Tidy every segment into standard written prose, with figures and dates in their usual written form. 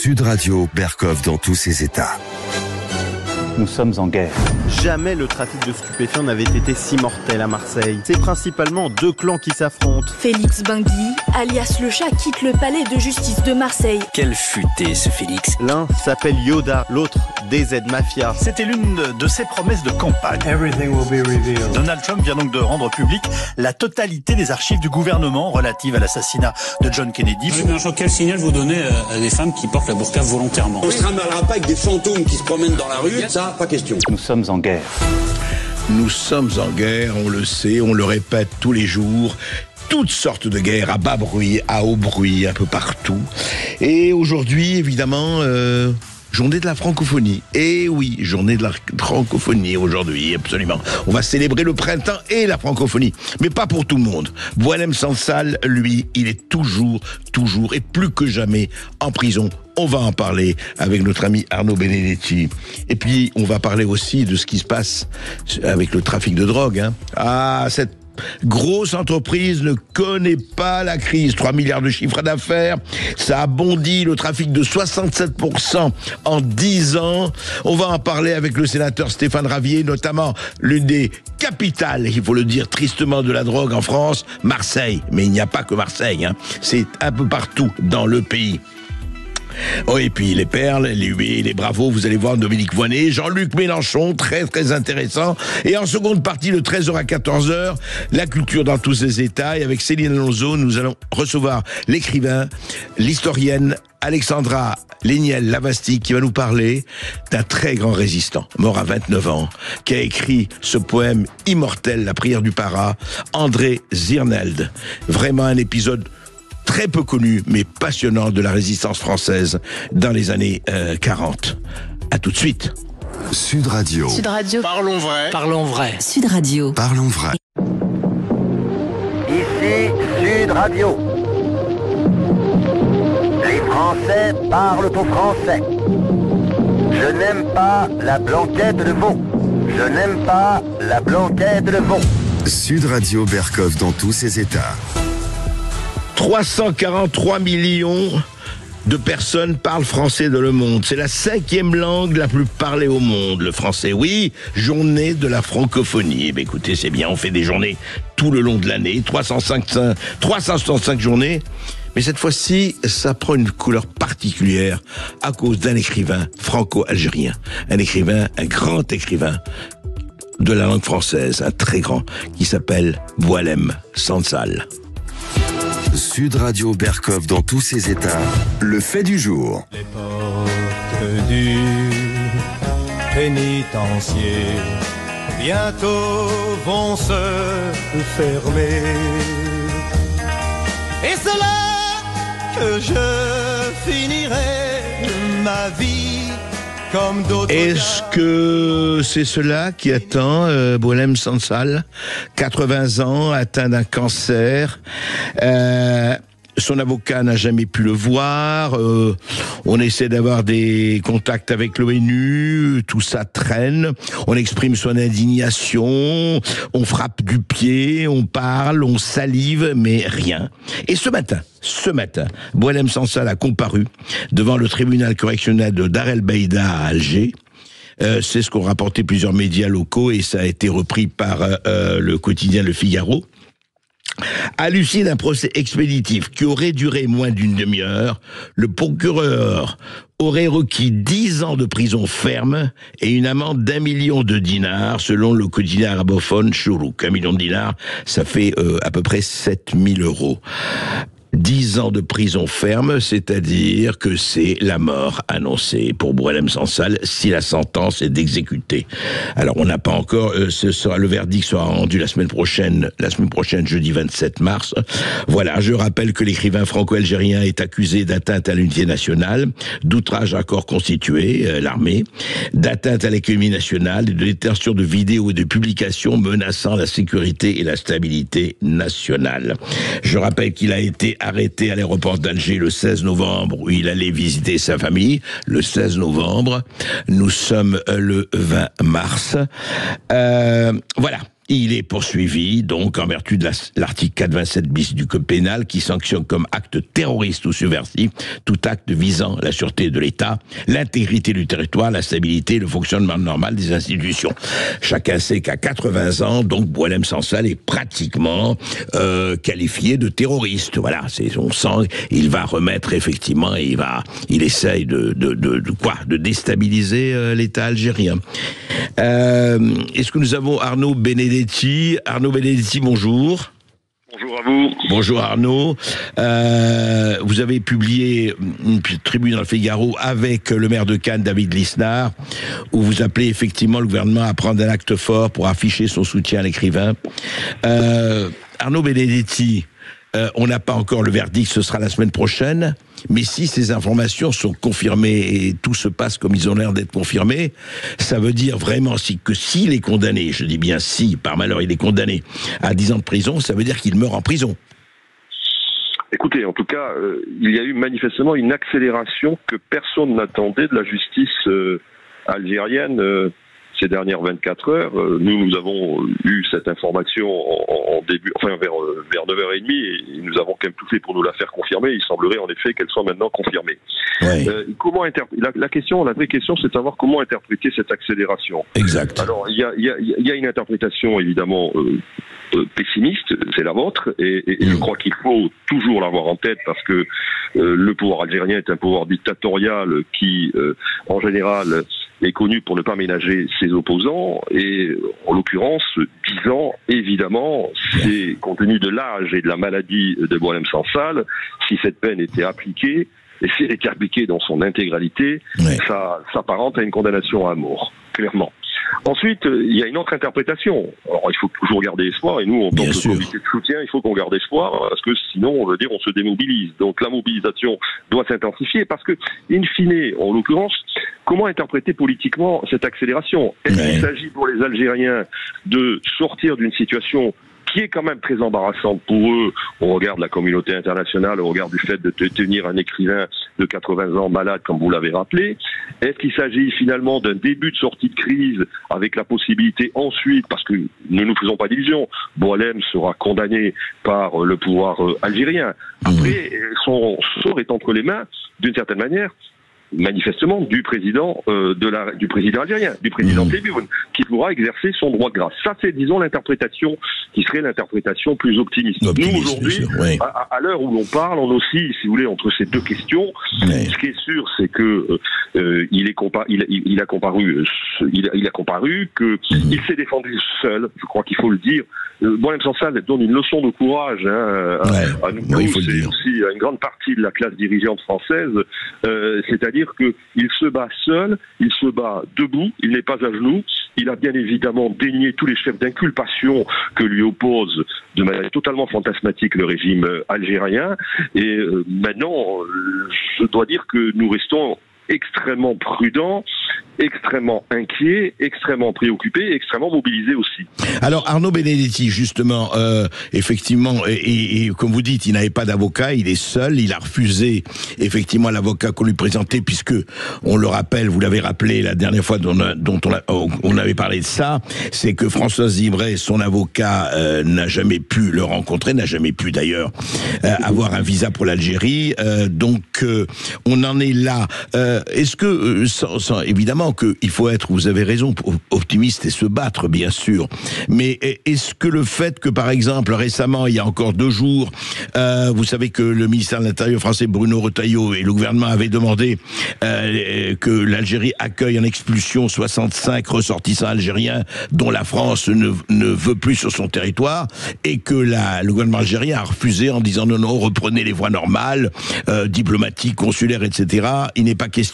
Sud Radio, Berkov dans tous ses états. Nous sommes en guerre. Jamais le trafic de stupéfiants n'avait été si mortel à Marseille. C'est principalement deux clans qui s'affrontent. Félix Bingui, alias le chat, quitte le palais de justice de Marseille. Quel futé ce Félix. L'un s'appelle Yoda, l'autre DZ Mafia. C'était l'une de ses promesses de campagne. Everything will be revealed. Donald Trump vient donc de rendre public la totalité des archives du gouvernement relatives à l'assassinat de John Kennedy. Oui, mais quel signal vous donnez à des femmes qui portent la burqa volontairement? On se ramènera pas avec des fantômes qui se promènent dans la rue, ça, pas question. Nous sommes en guerre. Nous sommes en guerre, on le sait, on le répète tous les jours. Toutes sortes de guerres, à bas bruit, à haut bruit, un peu partout. Et aujourd'hui, évidemment, journée de la francophonie. Et oui, journée de la francophonie aujourd'hui, absolument. On va célébrer le printemps et la francophonie. Mais pas pour tout le monde. Boualem Sansal, lui, il est toujours, et plus que jamais, en prison. On va en parler avec notre ami Arnaud Benedetti. Et puis, on va parler aussi de ce qui se passe avec le trafic de drogue. Ah, cette grosse entreprise ne connaît pas la crise. 3 milliards de chiffre d'affaires. Ça a bondi, le trafic de 67% en 10 ans. On va en parler avec le sénateur Stéphane Ravier, notamment l'une des capitales, il faut le dire tristement, de la drogue en France, Marseille. Mais il n'y a pas que Marseille, c'est un peu partout dans le pays. Oh, et puis les perles, les huées, les bravos, vous allez voir Dominique Voynet, Jean-Luc Mélenchon, très très intéressant. Et en seconde partie, de 13h à 14h, la culture dans tous ses états. Et avec Céline Alonso, nous allons recevoir l'écrivain, l'historienne Alexandra Léniel-Lavasti, qui va nous parler d'un très grand résistant, mort à 29 ans, qui a écrit ce poème immortel, La prière du para, André Zirneld. Vraiment un épisode très peu connu, mais passionnant, de la résistance française dans les années 40. À tout de suite. Sud Radio. Sud Radio. Parlons vrai. Parlons vrai. Sud Radio. Parlons vrai. Ici Sud Radio. Les Français parlent au français. Je n'aime pas la blanquette de veau. Je n'aime pas la blanquette de veau. Sud Radio, Berkov dans tous ses états. 343 millions de personnes parlent français dans le monde. C'est la 5e langue la plus parlée au monde, le français. Oui, journée de la francophonie. Eh écoutez, c'est bien, on fait des journées tout le long de l'année, 365 journées. Mais cette fois-ci, ça prend une couleur particulière à cause d'un écrivain franco-algérien. Un grand écrivain de la langue française, un très grand, qui s'appelle Boualem Sansal. Sud Radio, Berkov dans tous ses états. Le fait du jour. Les portes du pénitencier bientôt vont se fermer. Et c'est là que je finirai ma vie comme d'autres. Est-ce que c'est cela qui attend Boualem Sansal, 80 ans, atteint d'un cancer? Son avocat n'a jamais pu le voir. On essaie d'avoir des contacts avec l'ONU. Tout ça traîne. On exprime son indignation. On frappe du pied. On parle. On salive. Mais rien. Et ce matin, Boualem Sansal a comparu devant le tribunal correctionnel de Dar El Beida à Alger. C'est ce qu'ont rapporté plusieurs médias locaux et ça a été repris par le quotidien Le Figaro. À l'issue d'un procès expéditif qui aurait duré moins d'une demi-heure, le procureur aurait requis 10 ans de prison ferme et une amende d'1 million de dinars, selon le quotidien arabophone Chourouk. 1 million de dinars, ça fait à peu près 7 000 €. 10 ans de prison ferme, c'est-à-dire que c'est la mort annoncée pour Boualem Sansal si la sentence est exécutée. Alors on n'a pas encore, le verdict sera rendu la semaine prochaine, jeudi 27 mars. Voilà, je rappelle que l'écrivain franco-algérien est accusé d'atteinte à l'unité nationale, d'outrage à corps constitué, l'armée, d'atteinte à l'économie nationale et de détention de vidéos et de publications menaçant la sécurité et la stabilité nationale. Je rappelle qu'il a été arrêté à l'aéroport d'Alger le 16 novembre où il allait visiter sa famille. Le 16 novembre, nous sommes le 20 mars. Voilà. il est poursuivi, donc, en vertu de l'article 427 bis du Code pénal, qui sanctionne comme acte terroriste ou subversif tout acte visant la sûreté de l'État, l'intégrité du territoire, la stabilité et le fonctionnement normal des institutions. Chacun sait qu'à 80 ans, donc, Boualem Sansal est pratiquement qualifié de terroriste. Voilà, on sent, il va remettre effectivement, il essaye de déstabiliser l'État algérien. Est-ce que nous avons Arnaud Benedetti? Arnaud Benedetti, bonjour. Bonjour à vous. Bonjour Arnaud. Vous avez publié une tribune dans le Figaro avec le maire de Cannes, David Lisnard, où vous appelez effectivement le gouvernement à prendre un acte fort pour afficher son soutien à l'écrivain. Arnaud Benedetti, on n'a pas encore le verdict, ce sera la semaine prochaine, mais si ces informations sont confirmées et tout se passe comme ils ont l'air d'être confirmés, ça veut dire vraiment que s'il est condamné, je dis bien si, par malheur il est condamné à 10 ans de prison, ça veut dire qu'il meurt en prison. Écoutez, en tout cas, il y a eu manifestement une accélération que personne n'attendait de la justice algérienne ces dernières 24 heures. Nous avons eu cette information en début, enfin vers 9h30, et nous avons quand même tout fait pour nous la faire confirmer. Il semblerait en effet qu'elle soit maintenant confirmée. Ouais. La vraie question, c'est de savoir comment interpréter cette accélération. Exact. Alors, il y a une interprétation évidemment pessimiste, c'est la vôtre, et je crois qu'il faut toujours l'avoir en tête, parce que le pouvoir algérien est un pouvoir dictatorial qui, en général, est connu pour ne pas ménager ses opposants, et en l'occurrence, 10 ans, évidemment, c'est compte tenu de l'âge et de la maladie de Boualem Sansal, si cette peine était appliquée, et si elle était appliquée dans son intégralité, ça s'apparente à une condamnation à mort, clairement. Ensuite, il y a une autre interprétation. Alors, il faut toujours garder espoir, et nous, en tant que comité de soutien, il faut qu'on garde espoir, parce que sinon, on veut dire, on se démobilise. Donc, la mobilisation doit s'intensifier, parce que, in fine, en l'occurrence, comment interpréter politiquement cette accélération? Est-ce qu'il s'agit pour les Algériens de sortir d'une situation qui est quand même très embarrassante pour eux, au regard de la communauté internationale, au regard du fait de tenir un écrivain de 80 ans malade, comme vous l'avez rappelé? Est-ce qu'il s'agit finalement d'un début de sortie de crise, avec la possibilité ensuite, parce que ne nous faisons pas d'illusions, Boualem sera condamné par le pouvoir algérien. Après, son sort est entre les mains, d'une certaine manière, manifestement du président du président algérien, du président Tebboune, qui pourra exercer son droit de grâce. Ça, c'est, disons, l'interprétation qui serait l'interprétation plus optimiste. Nous, aujourd'hui, à l'heure où l'on parle, on oscille, si vous voulez, entre ces deux questions. Ce qui est sûr, c'est que il a comparu, qu'il s'est défendu seul. Je crois qu'il faut le dire. Boualem Sansal donne une leçon de courage à nous, c'est aussi à une grande partie de la classe dirigeante française, c'est-à-dire qu'il se bat seul, il se bat debout, il n'est pas à genoux, il a bien évidemment dénié tous les chefs d'inculpation que lui oppose de manière totalement fantasmatique le régime algérien, et maintenant, je dois dire que nous restons extrêmement prudents, extrêmement inquiets, extrêmement préoccupés, extrêmement mobilisés aussi. Alors Arnaud Benedetti, justement, effectivement, et comme vous dites, il n'avait pas d'avocat, il est seul, il a refusé effectivement l'avocat qu'on lui présentait, puisque, on le rappelle, vous l'avez rappelé la dernière fois dont on avait parlé de ça, c'est que Françoise Zivray, son avocat, n'a jamais pu le rencontrer, n'a jamais pu d'ailleurs avoir un visa pour l'Algérie, donc on en est là. Est-ce que, évidemment qu'il faut être, vous avez raison, optimiste et se battre, bien sûr, mais est-ce que le fait que, par exemple, récemment, il y a encore 2 jours, vous savez que le ministère de l'Intérieur français, Bruno Retailleau, et le gouvernement avaient demandé que l'Algérie accueille en expulsion 65 ressortissants algériens dont la France ne veut plus sur son territoire, et que le gouvernement algérien a refusé en disant non, reprenez les voies normales, diplomatiques, consulaires, etc. Il n'est pas question.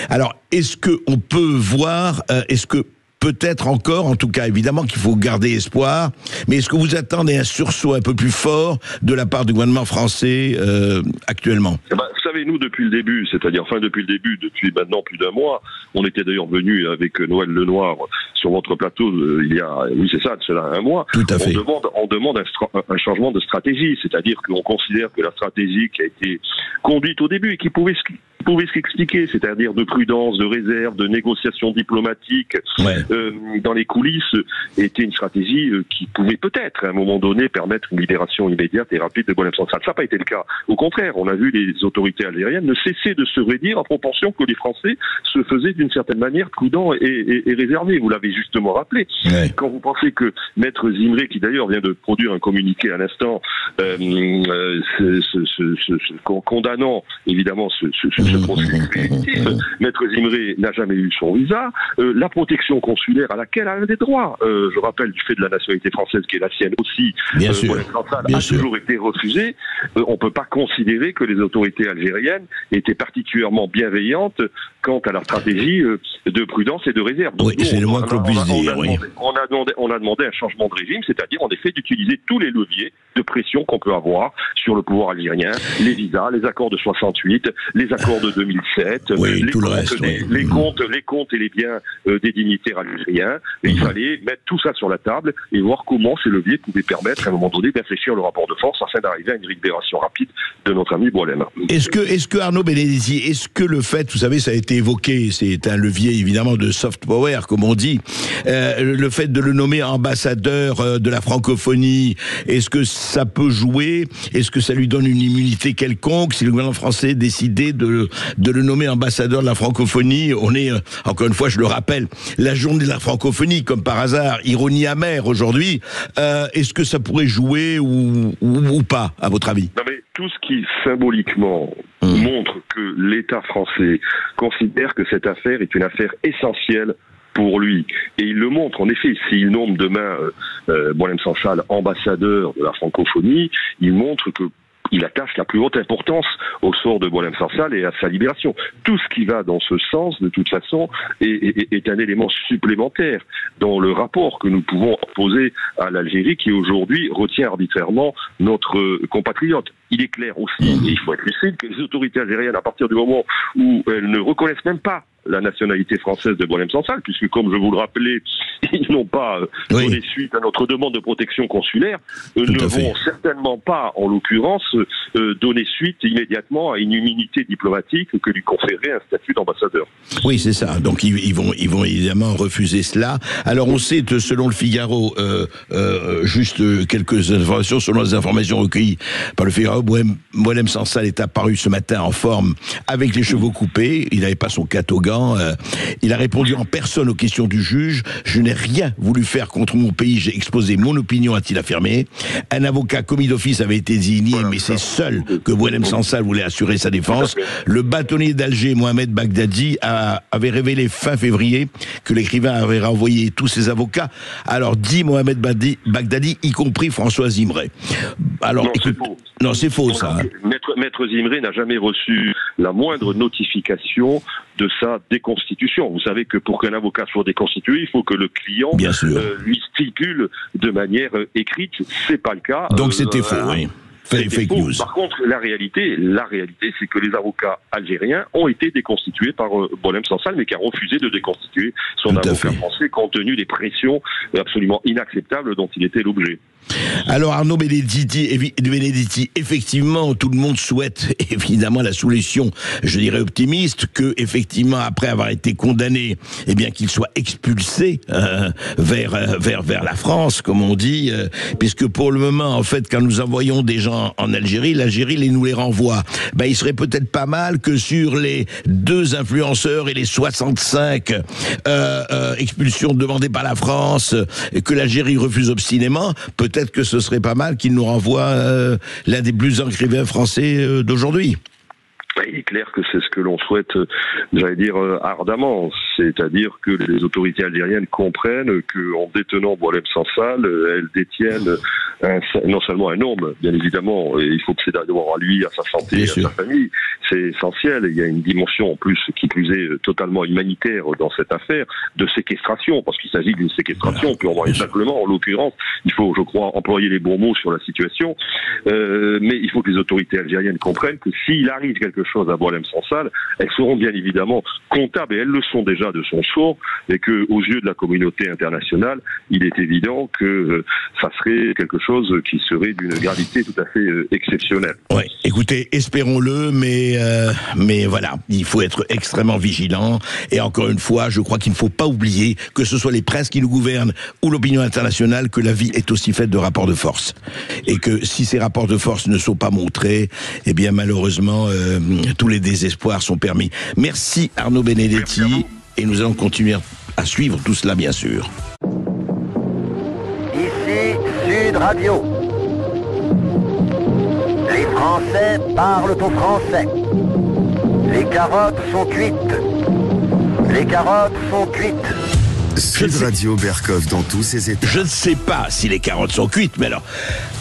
Alors, est-ce qu'on peut voir, est-ce que peut-être encore, en tout cas évidemment qu'il faut garder espoir, mais est-ce que vous attendez un sursaut un peu plus fort de la part du gouvernement français actuellement? Vous savez, nous, depuis le début, depuis maintenant plus d'1 mois, on était d'ailleurs venu avec Noël Lenoir sur votre plateau il y a, oui c'est ça, cela 1 mois. Tout à fait. On demande un changement de stratégie, c'est-à-dire qu'on considère que la stratégie qui a été conduite au début et qui pouvait pouvait s'expliquer, c'est-à-dire de prudence, de réserve, de négociation diplomatique dans les coulisses, était une stratégie qui pouvait peut-être, à un moment donné, permettre une libération immédiate et rapide de Boualem Sansal. Ça n'a pas été le cas. Au contraire, on a vu les autorités algériennes ne cesser de se réduire en proportion que les Français se faisaient d'une certaine manière prudents et réservés. Vous l'avez justement rappelé. Quand vous pensez que Maître Zimré, qui d'ailleurs vient de produire un communiqué à l'instant, condamnant évidemment ce procès, Maître Zimré n'a jamais eu son visa, la protection consulaire à laquelle elle a des droits, je rappelle du fait de la nationalité française qui est la sienne aussi, a toujours été refusée. On peut pas considérer que les autorités algériennes étaient particulièrement bienveillantes quant à la stratégie de prudence et de réserve. Donc, c'est le moins que l'on puisse dire. On a demandé un changement de régime, c'est-à-dire en effet d'utiliser tous les leviers de pression qu'on peut avoir sur le pouvoir algérien, les visas, les accords de 68, les accords de 2007, les comptes et les biens des dignitaires algériens. Et il fallait mettre tout ça sur la table et voir comment ces leviers pouvaient permettre à un moment donné d'infléchir le rapport de force afin d'arriver à une libération rapide de notre ami Boualem. Est-ce que Arnaud Benedetti, est-ce que le fait, vous savez, ça a été évoqué, c'est un levier évidemment de soft power, comme on dit, le fait de le nommer ambassadeur de la francophonie, est-ce que ça peut jouer? Est-ce que ça lui donne une immunité quelconque si le gouvernement français décidait de le nommer ambassadeur de la francophonie? On est, encore une fois, je le rappelle, la journée de la francophonie, comme par hasard, ironie amère aujourd'hui. Est-ce que ça pourrait jouer ou pas, à votre avis? Non mais tout ce qui symboliquement montre que l'État français considère que cette affaire est une affaire essentielle pour lui. Et il le montre, en effet, s'il nomme demain Boualem Sansal ambassadeur de la francophonie, il montre que il attache la plus haute importance au sort de Boualem Sansal et à sa libération. Tout ce qui va dans ce sens, de toute façon, est un élément supplémentaire dans le rapport que nous pouvons poser à l'Algérie qui aujourd'hui retient arbitrairement notre compatriote. Il est clair aussi, et il faut être lucide, que les autorités algériennes, à partir du moment où elles ne reconnaissent même pas la nationalité française de Boualem Sansal, puisque, comme je vous le rappelais, ils n'ont pas donné suite à notre demande de protection consulaire, ne vont certainement pas, en l'occurrence, donner suite immédiatement à une immunité diplomatique que lui conférerait un statut d'ambassadeur. Oui, c'est ça. Donc, ils vont évidemment refuser cela. Alors, on sait que, selon le Figaro, juste quelques informations, selon les informations recueillies par le Figaro, Boualem Sansal est apparu ce matin en forme avec les cheveux coupés. Il n'avait pas son catogan. Il a répondu en personne aux questions du juge. Je n'ai rien voulu faire contre mon pays, j'ai exposé mon opinion, a-t-il affirmé. Un avocat commis d'office avait été désigné, mais c'est seul que Boualem Sansal voulait assurer sa défense. Le bâtonnier d'Alger, Mohamed Bagdadi, avait révélé fin février que l'écrivain avait renvoyé tous ses avocats. Alors, dit Mohamed Bagdadi, y compris François Zimré. Alors, non, c'est faux, ça. Maître Zimré n'a jamais reçu la moindre notification de sa déconstitution. Vous savez que pour qu'un avocat soit déconstitué, il faut que le client lui stipule de manière écrite. C'est pas le cas. Donc c'était faux, oui. Fake news. Par contre, la réalité, c'est que les avocats algériens ont été déconstitués par Boualem Sansal, mais qui a refusé de déconstituer son avocat français compte tenu des pressions absolument inacceptables dont il était l'objet. Alors Arnaud Benedetti, effectivement, tout le monde souhaite évidemment la solution, je dirais optimiste, que effectivement après avoir été condamné, eh bien qu'il soit expulsé vers la France, comme on dit, puisque pour le moment, en fait, quand nous envoyons des gens en Algérie, l'Algérie nous les renvoie. Ben, il serait peut-être pas mal que sur les 2 influenceurs et les 65 expulsions demandées par la France, que l'Algérie refuse obstinément, peut-être que ce serait pas mal qu'il nous renvoie l'un des plus écrivains français d'aujourd'hui. Il est clair que c'est ce que l'on souhaite, j'allais dire, ardemment. C'est-à-dire que les autorités algériennes comprennent qu'en détenant Boualem Sansal, elles détiennent non seulement un homme, bien évidemment, et il faut que c'est d'abord à lui, à sa santé, à sa famille. C'est essentiel. Il y a une dimension, en plus, qui plus est totalement humanitaire dans cette affaire, de séquestration, parce qu'il s'agit d'une séquestration purement et simplement. En l'occurrence, il faut, je crois, employer les bons mots sur la situation. Mais il faut que les autorités algériennes comprennent que s'il arrive quelque chose à Boualem Sansal, elles seront bien évidemment comptables, et elles le sont déjà de son sort, et que aux yeux de la communauté internationale, il est évident que ça serait quelque chose qui serait d'une gravité tout à fait exceptionnelle. Oui, écoutez, espérons-le, mais mais voilà, il faut être extrêmement vigilant. Et encore une fois, je crois qu'il ne faut pas oublier que ce soit les princes qui nous gouvernent ou l'opinion internationale, que la vie est aussi faite de rapports de force. Et que si ces rapports de force ne sont pas montrés, eh bien malheureusement, tous les désespoirs sont permis. Merci Arnaud Benedetti, et nous allons continuer à suivre tout cela, bien sûr. Ici Sud Radio. Les Français parlent au français. Les carottes sont cuites. Les carottes sont cuites. Sud Radio Berkov dans tous ses états. Je ne sais pas si les carottes sont cuites, mais alors,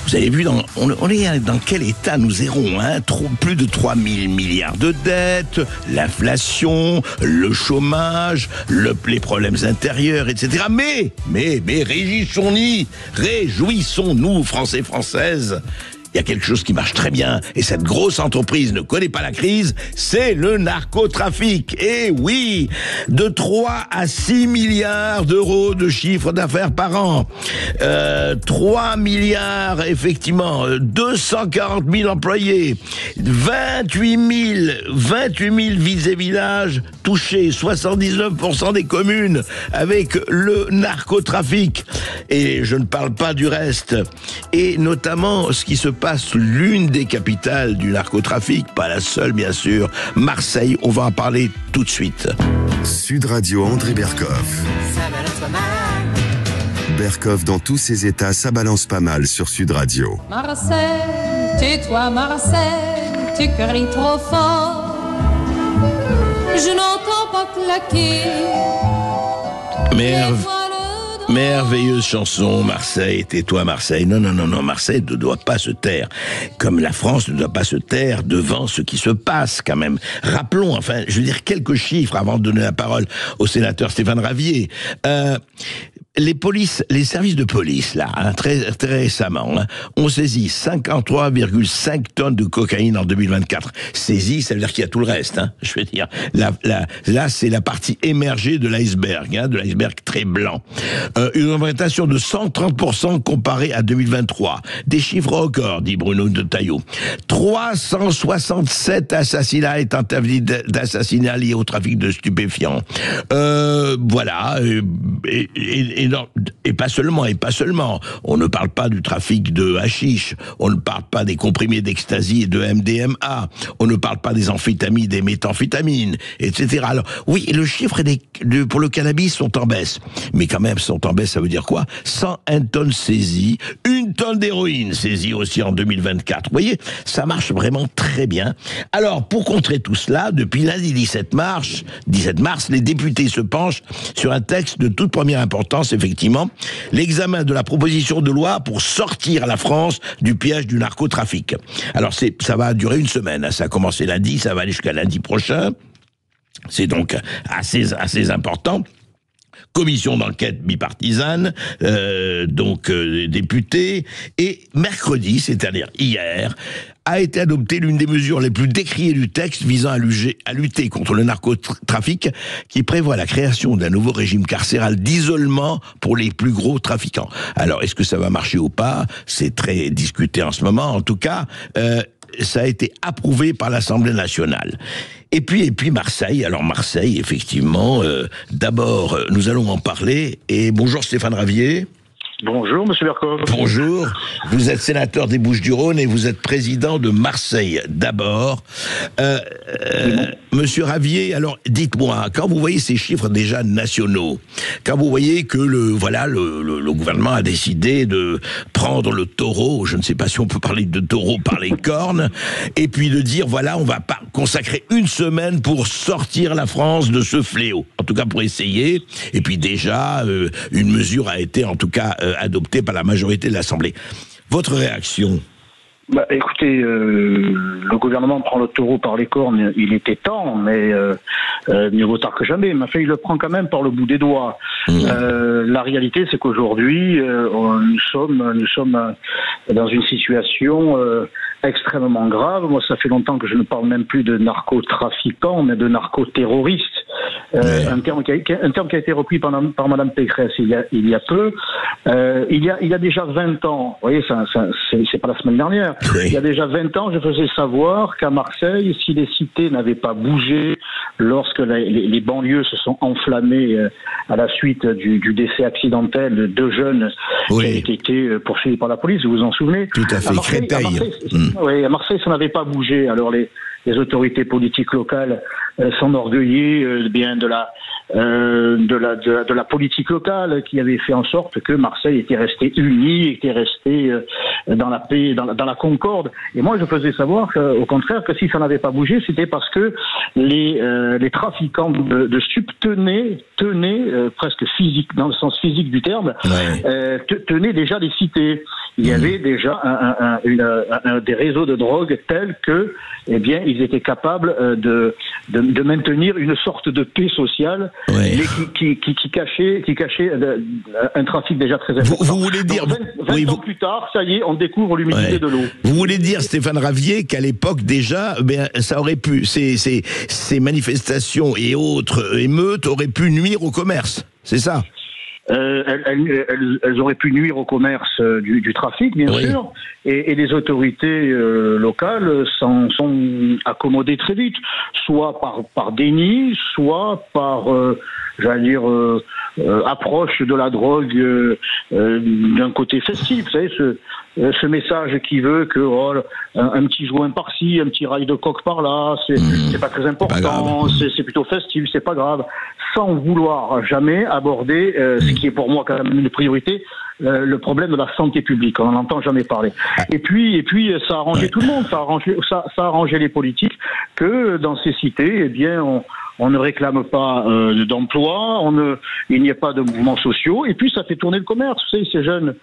vous avez vu, on est dans quel état nous errons, hein? Plus de 3 000 milliards de dettes, l'inflation, le chômage, les problèmes intérieurs, etc. Mais réjouissons-nous, Français, Françaises. Il y a quelque chose qui marche très bien, et cette grosse entreprise ne connaît pas la crise, c'est le narcotrafic. Et oui, de 3 à 6 milliards d'euros de chiffre d'affaires par an. 3 milliards, effectivement, 240 000 employés, 28 000 villes et villages touchés, 79% des communes avec le narcotrafic. Et je ne parle pas du reste. Et notamment, ce qui se passe, l'une des capitales du narcotrafic, pas la seule bien sûr, Marseille, on va en parler tout de suite. Sud Radio André Berkov. Berkov dans tous ses états, ça balance pas mal sur Sud Radio. Marseille, tais-toi Marseille, tu cries trop fort. Je n'entends pas claquer. Merveilleuse chanson, Marseille, tais-toi Marseille. Non, Marseille ne doit pas se taire. Comme la France ne doit pas se taire devant ce qui se passe quand même. Rappelons, enfin, je veux dire quelques chiffres avant de donner la parole au sénateur Stéphane Ravier. Les services de police, là, hein, très récemment, hein, ont saisi 53,5 tonnes de cocaïne en 2024. Saisi, ça veut dire qu'il y a tout le reste, hein, je veux dire. Là, c'est la partie émergée de l'iceberg, hein, de l'iceberg très blanc. Une augmentation de 130% comparée à 2023. Des chiffres records, dit Bruno de Taillot. 367 assassinats et tentatives d'assassinats liés au trafic de stupéfiants. Voilà, et pas seulement. On ne parle pas du trafic de hashish, on ne parle pas des comprimés d'ecstasy et de MDMA, on ne parle pas des amphétamines, des méthamphétamines, etc. Alors, oui, le chiffre pour le cannabis sont en baisse. Mais quand même, sont en baisse, ça veut dire quoi? 101 tonnes saisies, 1 tonne d'héroïne saisie aussi en 2024. Vous voyez, ça marche vraiment très bien. Alors, pour contrer tout cela, depuis lundi 17 mars, les députés se penchent sur un texte de toute première importance, effectivement, l'examen de la proposition de loi pour sortir la France du piège du narcotrafic. Alors, ça va durer une semaine, hein. Ça a commencé lundi, ça va aller jusqu'à lundi prochain. C'est donc assez important. Commission d'enquête bipartisane, députés, et mercredi, c'est-à-dire hier, a été adoptée l'une des mesures les plus décriées du texte visant à lutter contre le narcotrafic, qui prévoit la création d'un nouveau régime carcéral d'isolement pour les plus gros trafiquants. Alors, est-ce que ça va marcher ou pas? C'est très discuté en ce moment. En tout cas, ça a été approuvé par l'Assemblée nationale. Et puis Marseille. Alors Marseille, effectivement, d'abord, nous allons en parler. Et bonjour Stéphane Ravier. Bonjour, monsieur Berkov. Bonjour. Vous êtes sénateur des Bouches-du-Rhône et vous êtes président de Marseille d'abord. Monsieur Ravier, alors dites-moi, quand vous voyez ces chiffres déjà nationaux, quand vous voyez que le gouvernement a décidé de prendre le taureau, je ne sais pas si on peut parler de taureau par les cornes, et puis de dire voilà, on va pas consacrer une semaine pour sortir la France de ce fléau, en tout cas pour essayer, et puis déjà une mesure a été en tout cas adoptée par la majorité de l'Assemblée. Votre réaction? Écoutez, le gouvernement prend le taureau par les cornes, il était temps, mais mieux vaut tard que jamais. Mais enfin, il le prend quand même par le bout des doigts. La réalité, c'est qu'aujourd'hui, nous sommes dans une situation extrêmement grave. Moi, ça fait longtemps que je ne parle même plus de narcotrafiquants, mais de narcoterroristes. un terme qui a été repris par Madame Pécresse il y a peu. Il y a déjà 20 ans, vous voyez, c'est pas la semaine dernière, il y a déjà 20 ans, je faisais savoir qu'à Marseille, si les cités n'avaient pas bougé lorsque les banlieues se sont enflammées à la suite du décès accidentel de 2 jeunes qui avaient été poursuivis par la police, vous vous en souvenez? Tout à fait, à Marseille, ça n'avait pas bougé. Alors les autorités politiques locales s'enorgueillaient bien de la politique locale qui avait fait en sorte que Marseille était resté uni, était resté dans la paix, dans la concorde. Et moi, je faisais savoir au contraire que si ça n'avait pas bougé, c'était parce que les trafiquants de stup tenaient presque physique, dans le sens physique du terme, tenaient déjà les cités. Il y avait déjà des réseaux de drogue tels que, eh bien, ils étaient capables de maintenir une sorte de paix sociale, mais qui cachait un trafic déjà très important. Vous voulez dire, donc, 20 ans plus tard, ça y est, on découvre l'humidité de l'eau. Vous voulez dire, Stéphane Ravier, qu'à l'époque déjà, ça aurait pu, ces manifestations et autres émeutes auraient pu nuire au commerce, c'est ça? Elles auraient pu nuire au commerce du trafic, bien sûr, et les autorités locales s'en sont accommodées très vite, soit par déni, soit par, approche de la drogue d'un côté festif. Vous savez, ce message qui veut que un petit joint par-ci, un petit rail de coke par-là, c'est pas très important, c'est plutôt festif, c'est pas grave, sans vouloir jamais aborder ce qui est pour moi quand même une priorité, le problème de la santé publique. On n'en entend jamais parler. Et puis ça a arrangé tout le monde, ça a arrangé les politiques que dans ces cités, eh bien, on ne réclame pas d'emploi, il n'y a pas de mouvements sociaux, et puis ça fait tourner le commerce. Vous savez, ces jeunes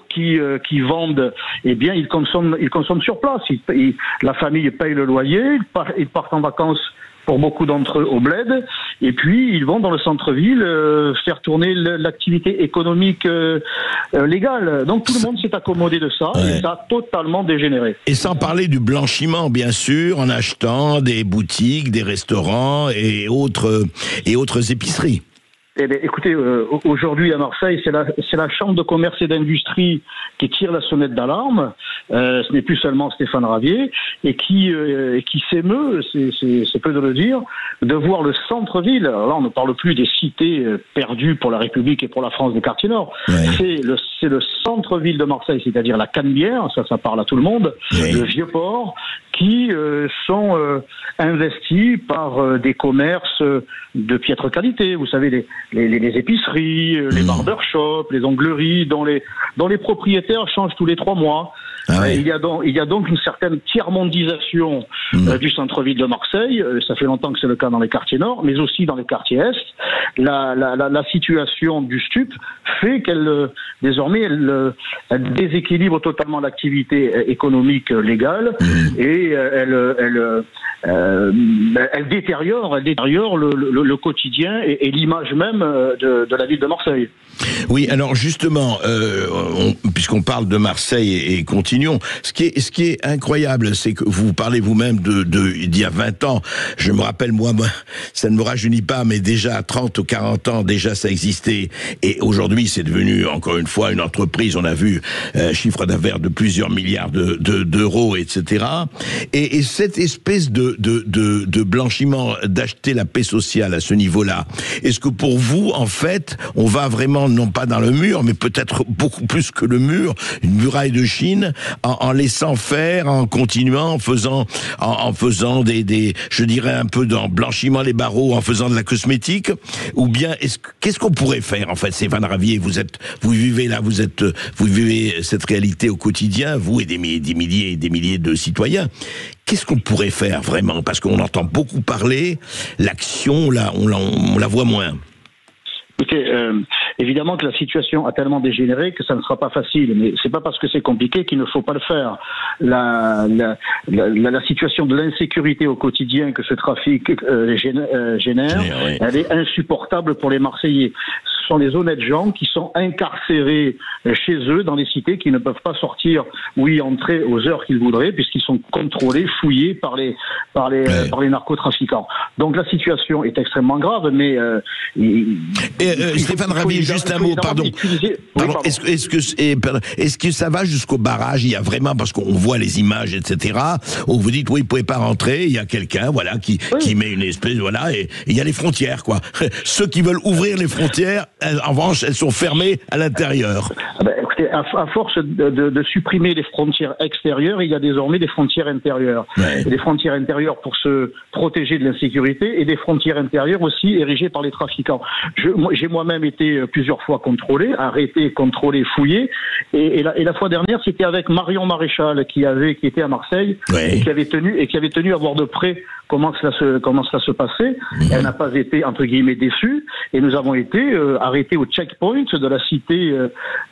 qui vendent, eh bien, ils consomment sur place. La famille paye le loyer, ils partent en vacances pour beaucoup d'entre eux au bled, et puis ils vont dans le centre-ville faire tourner l'activité économique légale. Donc tout le monde s'est accommodé de ça, et ça a totalement dégénéré. Et sans parler du blanchiment, bien sûr, en achetant des boutiques, des restaurants et autres épiceries. Eh bien, écoutez, aujourd'hui à Marseille, c'est la Chambre de commerce et d'industrie qui tire la sonnette d'alarme. Ce n'est plus seulement Stéphane Ravier, et qui s'émeut, c'est peu de le dire, de voir le centre-ville. Alors là, on ne parle plus des cités perdues pour la République et pour la France des quartiers nord. C'est le centre-ville de Marseille, c'est-à-dire la Canebière, ça parle à tout le monde, le Vieux-Port, qui sont investis par des commerces de piètre qualité. Vous savez, les épiceries, les barbershops, les ongleries, dont les propriétaires changent tous les 3 mois. Il y a donc une certaine tiers-mondisation du centre-ville de Marseille. Ça fait longtemps que c'est le cas dans les quartiers nord, mais aussi dans les quartiers est. La situation du stup fait qu'elle désormais elle déséquilibre totalement l'activité économique légale, et elle détériore le quotidien et l'image même de la ville de Marseille. Oui, alors justement, puisqu'on parle de Marseille et continuons, ce qui est incroyable, c'est que vous parlez vous-même d'il y a 20 ans. Je me rappelle, moi, ça ne me rajeunit pas, mais déjà à 30 ou 40 ans, déjà ça existait. Et aujourd'hui, c'est devenu, encore une fois, une entreprise. On a vu chiffre d'affaires de plusieurs milliards d'euros, etc. Et cette espèce de blanchiment, d'acheter la paix sociale à ce niveau-là, est-ce que pour vous, en fait, on va vraiment, non pas dans le mur, mais peut-être beaucoup plus que le mur, une muraille de Chine, en laissant faire, en continuant, en faisant des je dirais un peu dans blanchiment les barreaux, en faisant de la cosmétique, ou bien qu'est-ce qu'on pourrait faire, en fait? Stéphane Ravier, vous vivez cette réalité au quotidien, vous et des milliers et des milliers de citoyens. Qu'est-ce qu'on pourrait faire vraiment? Parce qu'on entend beaucoup parler, l'action, là, on la voit moins. Écoutez, évidemment que la situation a tellement dégénéré que ça ne sera pas facile, mais c'est pas parce que c'est compliqué qu'il ne faut pas le faire. La situation de l'insécurité au quotidien que ce trafic génère, elle est insupportable pour les Marseillais. Ce sont les honnêtes gens qui sont incarcérés chez eux dans les cités, qui ne peuvent pas sortir ou y entrer aux heures qu'ils voudraient, puisqu'ils sont contrôlés, fouillés par par les narcotrafiquants. Donc la situation est extrêmement grave, mais Stéphane Ravier, juste un mot, pardon. Est-ce que ça va jusqu'au barrage? Il y a vraiment, parce qu'on voit les images, etc. On vous dit, oui, vous pouvez pas rentrer. Il y a quelqu'un, voilà, qui met une espèce, voilà, et il y a les frontières, quoi. Ceux qui veulent ouvrir les frontières, en revanche, elles sont fermées à l'intérieur. Écoutez, à force de supprimer les frontières extérieures, il y a désormais des frontières intérieures. Ouais. Et des frontières intérieures pour se protéger de l'insécurité et des frontières intérieures aussi érigées par les trafiquants. J'ai moi-même été plusieurs fois contrôlé, arrêté, contrôlé, fouillé. Et la fois dernière, c'était avec Marion Maréchal qui était à Marseille et qui avait tenu à voir de près comment cela se passait. Elle n'a pas été, entre guillemets, déçue. Et nous avons été arrêtés au checkpoint de la cité,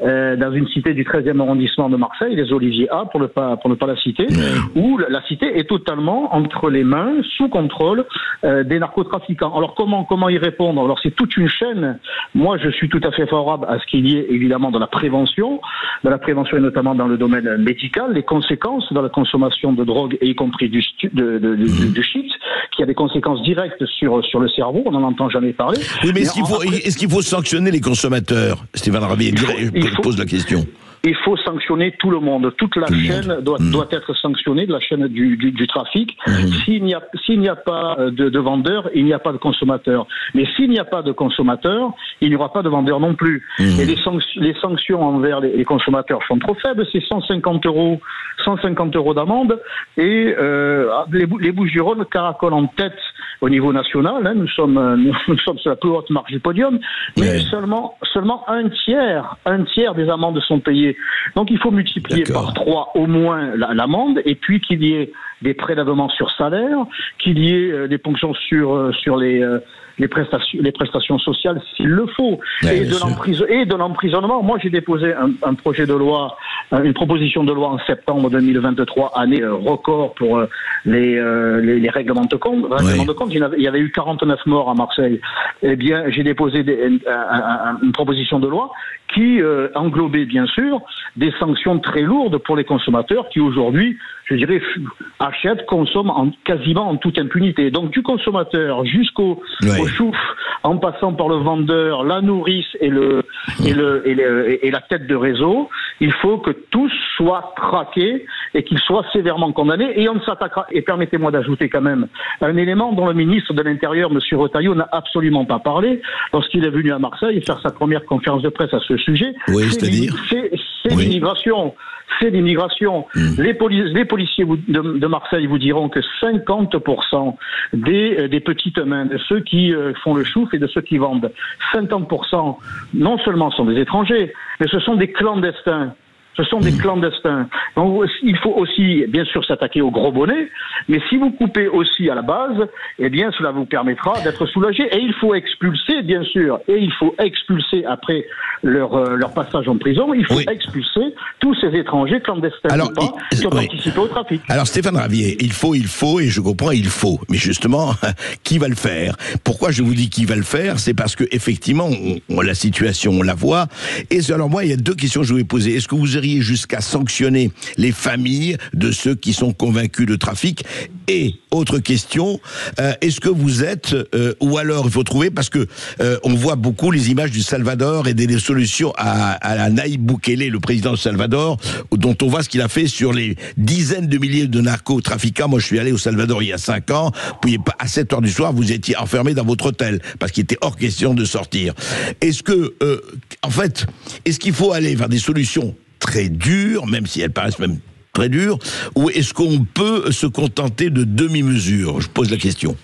dans une cité du 13e arrondissement de Marseille, les Oliviers A, pour ne pas la citer, où la cité est totalement entre les mains, sous contrôle des narcotrafiquants. Alors comment y répondre? Alors c'est toute une chaîne. Moi, je suis tout à fait favorable à ce qu'il y ait évidemment de la prévention et notamment dans le domaine médical, les conséquences de la consommation de drogue, y compris du shit, qui a des conséquences directes sur le cerveau. On n'en entend jamais parler. Oui, mais est-ce qu'il faut sanctionner les consommateurs? Stéphane Ravier, je pose la question. Il faut sanctionner tout le monde. Toute la chaîne doit être sanctionnée, de la chaîne du trafic. S'il n'y a pas de vendeurs, il n'y a pas de consommateurs. Mais s'il n'y a pas de consommateurs, il n'y aura pas de vendeurs non plus. Et les sanctions envers les consommateurs sont trop faibles. C'est 150 € d'amende. Et les Bouches-du-Rhône caracolent en tête au niveau national. Hein. Nous sommes sur la plus haute marche du podium. Mais seulement un tiers des amendes sont payées. Donc il faut multiplier par 3 au moins l'amende, et puis qu'il y ait des prélèvements sur salaire, qu'il y ait des ponctions sur les prestations sociales s'il le faut, et de l'emprisonnement. Moi, j'ai déposé un projet de loi, une proposition de loi en septembre 2023, année record pour les règlements de compte. Il y avait eu 49 morts à Marseille. Eh bien, j'ai déposé une proposition de loi qui englobait bien sûr des sanctions très lourdes pour les consommateurs qui aujourd'hui, je dirais, achètent, consomment quasiment en toute impunité. Donc du consommateur jusqu'au chouf, en passant par le vendeur, la nourrice et la tête de réseau, il faut que tous soient traqués et qu'ils soient sévèrement condamnés. Et on ne s'attaquera. Et permettez-moi d'ajouter quand même un élément dont le ministre de l'Intérieur, M. Retailleau, n'a absolument pas parlé lorsqu'il est venu à Marseille faire sa première conférence de presse à ce sujet. Oui, c'est-à-dire c'est l'immigration. C'est l'immigration. Les policiers de Marseille vous diront que 50% des petites mains, de ceux qui font le chouf et de ceux qui vendent, 50% non seulement sont des étrangers, mais ce sont des clandestins. Ce sont des clandestins. Donc, il faut aussi, bien sûr, s'attaquer aux gros bonnets, mais si vous coupez aussi à la base, eh bien, cela vous permettra d'être soulagé. Et il faut expulser, bien sûr, et il faut expulser après leur passage en prison, il faut expulser tous ces étrangers clandestins qui ont participé au trafic. Alors, Stéphane Ravier, il faut, et je comprends, il faut. Mais justement, qui va le faire? Pourquoi je vous dis qui va le faire? C'est parce que, effectivement, la situation, on la voit. Et alors, moi, il y a 2 questions que je voulais poser. Est-ce que vous iriez jusqu'à sanctionner les familles de ceux qui sont convaincus de trafic? Et autre question, est-ce que vous êtes ou alors il faut trouver, parce que on voit beaucoup les images du Salvador et des solutions à Nayib Bukele, le président du Salvador, dont on voit ce qu'il a fait sur les dizaines de milliers de narcotrafiquants. Moi, je suis allé au Salvador il y a 5 ans. Vous pouviez pas, à 7 heures du soir, vous étiez enfermé dans votre hôtel parce qu'il était hors question de sortir. Est-ce que, en fait, est-ce qu'il faut aller vers des solutions très dures, même si elles paraissent même très dures, ou est-ce qu'on peut se contenter de demi-mesures? Je pose la question.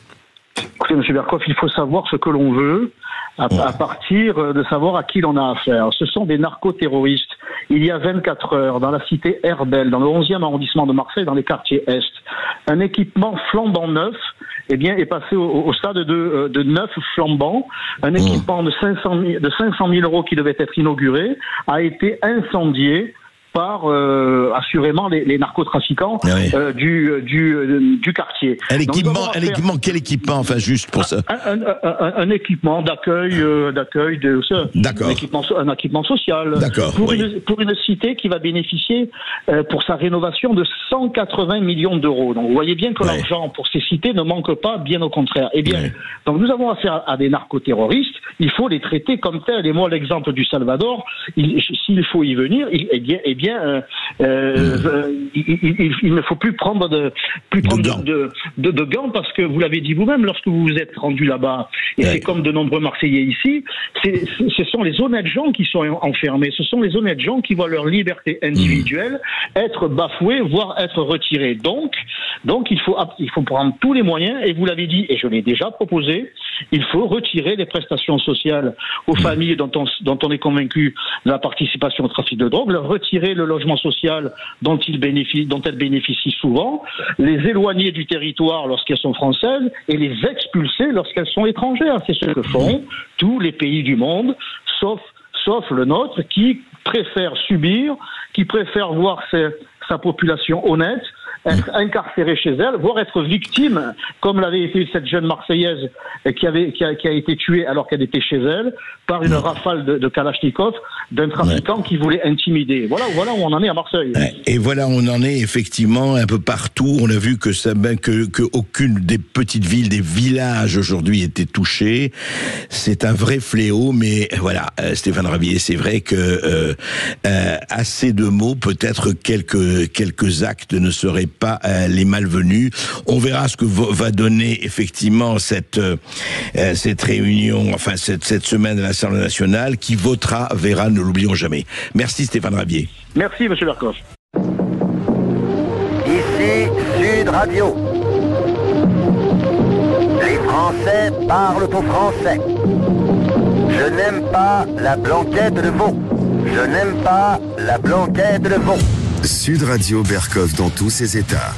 Écoutez, M. Berkoff, il faut savoir ce que l'on veut à partir de savoir à qui l'on a affaire. Ce sont des narcoterroristes. Il y a 24 heures, dans la cité Herbel, dans le 11e arrondissement de Marseille, dans les quartiers Est, un équipement flambant neuf est passé au stade de 9 flambants. Un équipement de 500 000 € qui devait être inauguré a été incendié par assurément les narcotrafiquants du quartier. Quel équipement, enfin juste pour ça? Un équipement d'accueil de ça. D'accord. Un équipement social. D'accord. Pour une cité qui va bénéficier pour sa rénovation de 180 millions d'euros. Donc vous voyez bien que l'argent pour ces cités ne manque pas, bien au contraire. Eh bien, donc nous avons affaire à des narcoterroristes, il faut les traiter comme tels. Et moi, l'exemple du Salvador, s'il faut y venir, il ne faut plus prendre de gants, parce que vous l'avez dit vous-même, lorsque vous vous êtes rendu là-bas, et c'est comme de nombreux Marseillais ici, ce sont les honnêtes gens qui sont enfermés, ce sont les honnêtes gens qui voient leur liberté individuelle être bafouée, voire être retirée. Donc il faut prendre tous les moyens, et vous l'avez dit, et je l'ai déjà proposé, il faut retirer les prestations sociales aux familles dont on est convaincu de la participation au trafic de drogue, leur retirer le logement social dont elles bénéficient souvent, les éloigner du territoire lorsqu'elles sont françaises et les expulser lorsqu'elles sont étrangères. C'est ce que font tous les pays du monde, sauf le nôtre, qui préfère subir, qui préfère voir sa population honnête être incarcérée chez elle, voire être victime, comme l'avait été cette jeune Marseillaise qui a été tuée alors qu'elle était chez elle, par une rafale de Kalachnikov d'un trafiquant qui voulait intimider. Voilà où on en est à Marseille. Et voilà où on en est effectivement un peu partout. On a vu que aucune des petites villes, des villages aujourd'hui était touchée. C'est un vrai fléau, mais voilà, Stéphane Ravier, c'est vrai que assez de mots, peut-être quelques actes ne seraient pas les malvenus. On verra ce que va donner effectivement cette réunion, enfin cette semaine de l'Assemblée nationale. Qui votera verra, ne l'oublions jamais. Merci Stéphane Ravier. Merci Monsieur Berkov. Ici Sud Radio. Les Français parlent au français. Je n'aime pas la blanquette de veau. Je n'aime pas la blanquette de veau. Sud Radio Berkov dans tous ses états.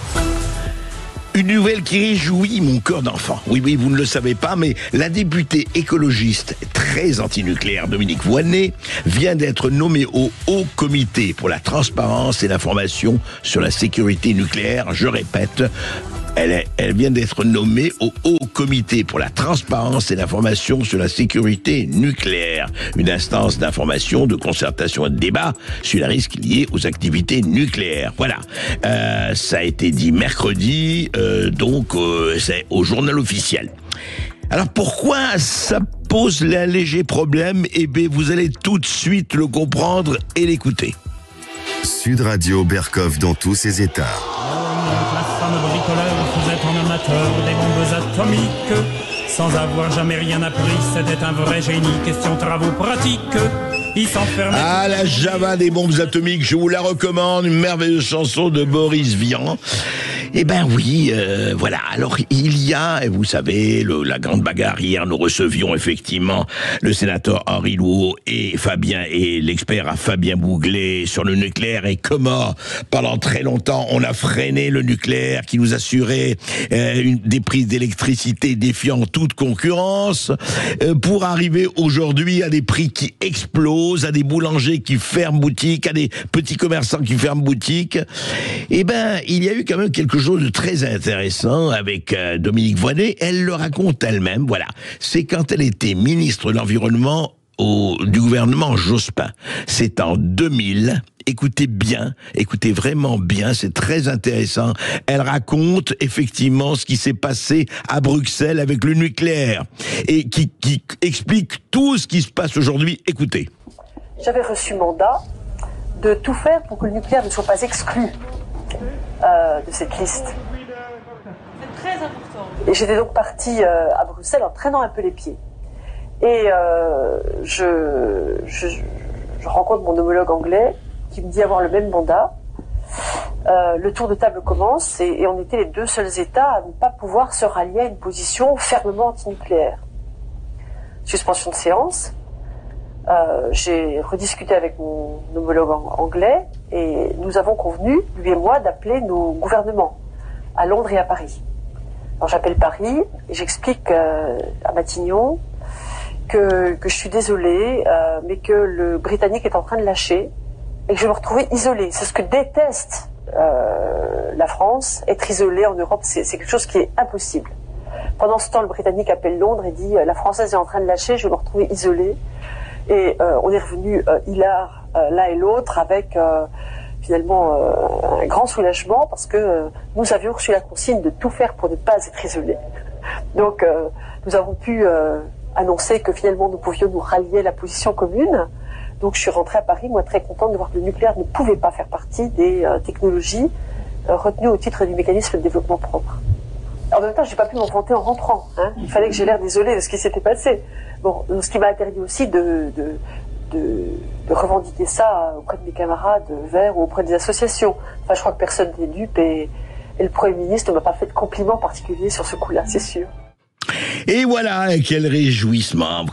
Une nouvelle qui réjouit mon cœur d'enfant. Oui, vous ne le savez pas, mais la députée écologiste très antinucléaire Dominique Voynet vient d'être nommée au Haut Comité pour la transparence et l'information sur la sécurité nucléaire. Je répète, elle vient d'être nommée au Haut Comité pour la transparence et l'information sur la sécurité nucléaire, une instance d'information, de concertation et de débat sur les risques liés aux activités nucléaires. Voilà, ça a été dit mercredi, donc c'est au journal officiel. Alors pourquoi ça pose un léger problème? Eh bien, vous allez tout de suite le comprendre et l'écouter. Sud Radio Berkov dans tous ses états. Bricoleur, vous êtes un amateur des bombes atomiques. Sans avoir jamais rien appris, c'était un vrai génie. Question travaux pratiques. Il s'enfermait. Ah, la Java des bombes atomiques, je vous la recommande. Une merveilleuse chanson de Boris Vian. Eh ben oui, voilà. Alors il y a, et vous savez, la grande bagarre hier, nous recevions effectivement le sénateur Henri Louot et l'expert Fabien Bouglet sur le nucléaire, et comment pendant très longtemps on a freiné le nucléaire qui nous assurait des prises d'électricité défiant toute concurrence, pour arriver aujourd'hui à des prix qui explosent, à des boulangers qui ferment boutique, à des petits commerçants qui ferment boutique. Eh ben, il y a eu quand même quelque chose de très intéressant avec Dominique Voynet. Elle le raconte elle-même, voilà. C'est quand elle était ministre de l'Environnement du gouvernement Jospin. C'est en 2000. Écoutez bien, écoutez vraiment bien, c'est très intéressant. Elle raconte effectivement ce qui s'est passé à Bruxelles avec le nucléaire et qui explique tout ce qui se passe aujourd'hui. Écoutez. J'avais reçu mandat de tout faire pour que le nucléaire ne soit pas exclu de cette liste. C'est très important. Et j'étais donc partie à Bruxelles en traînant un peu les pieds. Et je rencontre mon homologue anglais qui me dit avoir le même mandat. Le tour de table commence et on était les deux seuls États à ne pas pouvoir se rallier à une position fermement antinucléaire. Suspension de séance. J'ai rediscuté avec mon homologue anglais et nous avons convenu, lui et moi, d'appeler nos gouvernements à Londres et à Paris. Alors j'appelle Paris et j'explique à Matignon que je suis désolée, mais que le Britannique est en train de lâcher et que je me retrouvais isolée. C'est ce que déteste la France, être isolée en Europe, c'est quelque chose qui est impossible. Pendant ce temps, le Britannique appelle Londres et dit la Française est en train de lâcher, je vais me retrouver isolée. Et on est revenu hilar l'un et l'autre avec finalement un grand soulagement parce que nous avions reçu la consigne de tout faire pour ne pas être isolés. Donc nous avons pu annoncer que finalement nous pouvions nous rallier à la position commune. Donc je suis rentrée à Paris, moi très contente de voir que le nucléaire ne pouvait pas faire partie des technologies retenues au titre du mécanisme de développement propre. En même temps, j'ai pas pu m'en vanter en rentrant. Hein. Il fallait que j'ai l'air désolée de ce qui s'était passé. Bon, ce qui m'a interdit aussi de revendiquer ça auprès de mes camarades verts ou auprès des associations. Enfin, je crois que personne n'est dupe et le Premier ministre ne m'a pas fait de compliment particulier sur ce coup-là, c'est sûr. Et voilà, quel réjouissement,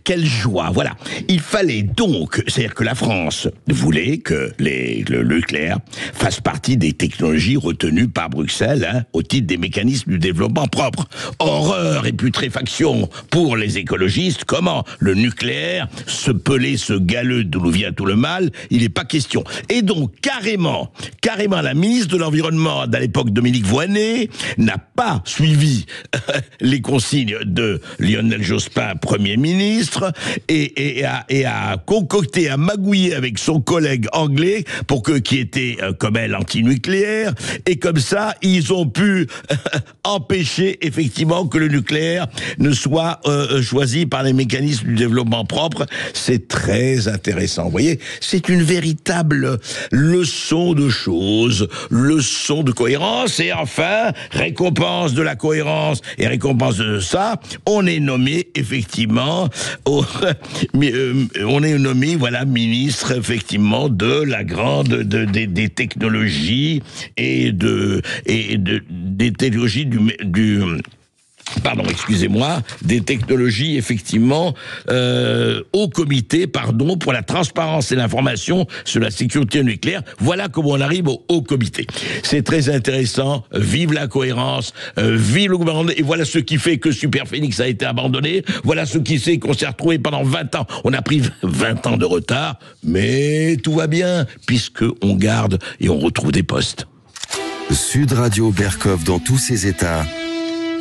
quelle joie, voilà. Il fallait donc, c'est-à-dire que la France voulait que le nucléaire fasse partie des technologies retenues par Bruxelles, hein, au titre des mécanismes du développement propre. Horreur et putréfaction pour les écologistes, comment le nucléaire, ce pelé, ce galeux d'où vient tout le mal, il n'est pas question. Et donc, carrément, la ministre de l'Environnement, à l'époque Dominique Voynet, n'a pas suivi les consignes de Lionel Jospin, Premier ministre, et a concocté, a magouillé avec son collègue anglais qui était comme elle anti-nucléaire, et comme ça ils ont pu empêcher effectivement que le nucléaire ne soit choisi par les mécanismes du développement propre. C'est très intéressant, vous voyez, c'est une véritable leçon de choses, leçon de cohérence, et enfin récompense de la cohérence et récompense de ça, on est nommé effectivement, voilà, ministre effectivement de la grande des technologies et des technologies des technologies effectivement au comité, pour la transparence et l'information sur la sécurité nucléaire. Voilà comment on arrive au haut comité. C'est très intéressant. Vive la cohérence, vive le gouvernement. Et voilà ce qui fait que Superphénix a été abandonné. Voilà ce qui fait qu'on s'est retrouvé pendant 20 ans. On a pris 20 ans de retard, mais tout va bien puisque on garde et on retrouve des postes. Sud Radio Berkov dans tous ses états.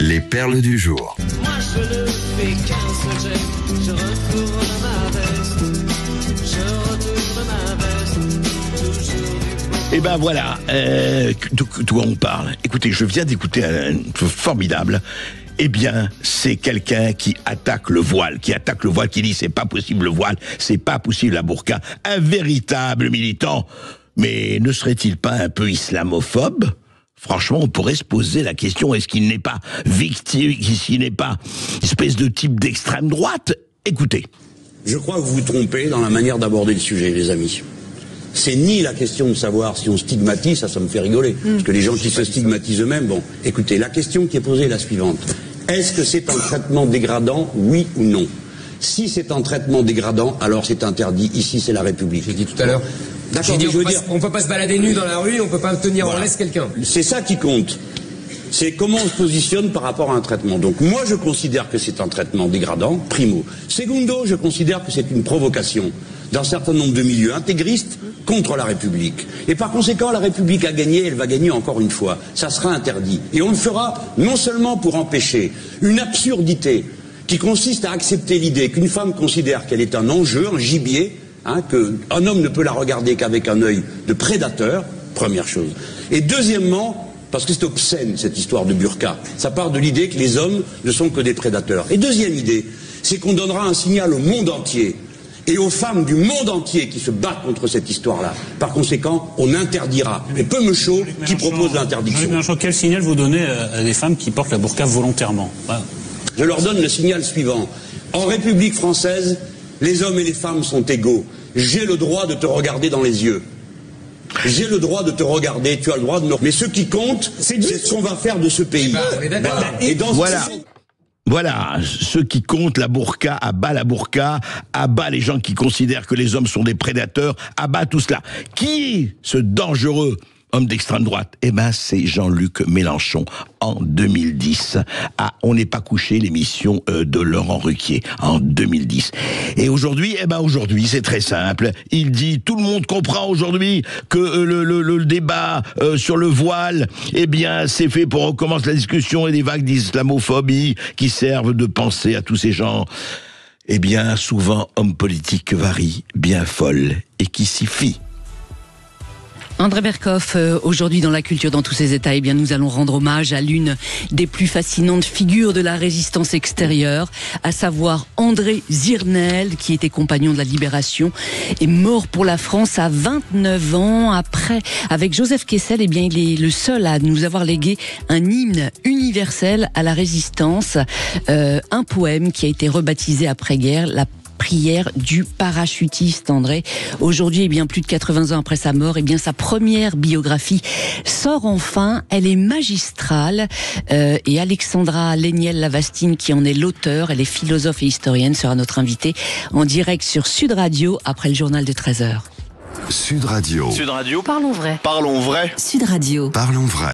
Les perles du jour. Moi je ne fais qu'un seul geste, je retourne ma veste, Et ben voilà, de quoi on parle. Écoutez, je viens d'écouter un truc formidable. Eh bien, c'est quelqu'un qui attaque le voile, qui dit c'est pas possible le voile, c'est pas possible la burqa. Un véritable militant. Mais ne serait-il pas un peu islamophobe ? Franchement, on pourrait se poser la question, est-ce qu'il n'est pas victime, s'il n'est pas espèce de type d'extrême droite ? Écoutez. Je crois que vous vous trompez dans la manière d'aborder le sujet, les amis. C'est ni la question de savoir si on stigmatise, ça me fait rigoler, parce que les gens qui se stigmatisent eux-mêmes, bon, écoutez, la question qui est posée est la suivante. Est-ce que c'est un traitement dégradant, oui ou non ? Si c'est un traitement dégradant, alors c'est interdit. Ici, c'est la République. J'ai dit tout à l'heure. D'accord, on peut pas se balader nu dans la rue, on peut pas tenir en laisse quelqu'un. C'est ça qui compte. C'est comment on se positionne par rapport à un traitement. Donc moi, je considère que c'est un traitement dégradant, primo. Secondo, je considère que c'est une provocation d'un certain nombre de milieux intégristes contre la République. Et par conséquent, la République a gagné, elle va gagner encore une fois. Ça sera interdit. Et on le fera non seulement pour empêcher une absurdité qui consiste à accepter l'idée qu'une femme considère qu'elle est un enjeu, un gibier, qu'un homme ne peut la regarder qu'avec un œil de prédateur, première chose. Et deuxièmement, parce que c'est obscène cette histoire de burqa, ça part de l'idée que les hommes ne sont que des prédateurs. Et deuxième idée, c'est qu'on donnera un signal au monde entier et aux femmes du monde entier qui se battent contre cette histoire-là. Par conséquent, on interdira. Et peu me chaud qui propose l'interdiction. Quel signal vous donnez à des femmes qui portent la burqa volontairement ? Voilà. Je leur donne le signal suivant. En République française, les hommes et les femmes sont égaux. J'ai le droit de te regarder dans les yeux. J'ai le droit de te regarder, tu as le droit de me... Mais ce qui compte, c'est ce qu'on va faire de ce pays. Et dans Voilà, ce qui compte, la burqa, abat les gens qui considèrent que les hommes sont des prédateurs, abat tout cela. Qui est ce dangereux homme d'extrême droite, c'est Jean-Luc Mélenchon en 2010. On n'est pas couché, l'émission de Laurent Ruquier en 2010. Et aujourd'hui, aujourd'hui c'est très simple. Il dit, tout le monde comprend aujourd'hui que le débat sur le voile, c'est fait pour recommencer la discussion et des vagues d'islamophobie qui servent de pensée à tous ces gens. Souvent hommes politiques varient, bien folles et qui s'y fient. André Berkoff, aujourd'hui dans la culture dans tous ses états, nous allons rendre hommage à l'une des plus fascinantes figures de la résistance extérieure, à savoir André Zirnel, qui était compagnon de la Libération et mort pour la France à 29 ans. Après, avec Joseph Kessel, il est le seul à nous avoir légué un hymne universel à la résistance, un poème qui a été rebaptisé après-guerre, la prière du parachutiste. André, aujourd'hui, plus de 80 ans après sa mort, sa première biographie sort enfin. Elle est magistrale et Alexandra Léniel-Lavastine, qui en est l'auteur, elle est philosophe et historienne, sera notre invitée en direct sur Sud Radio après le journal de 13h. Sud Radio. Sud Radio. Parlons vrai. Parlons vrai. Sud Radio. Parlons vrai.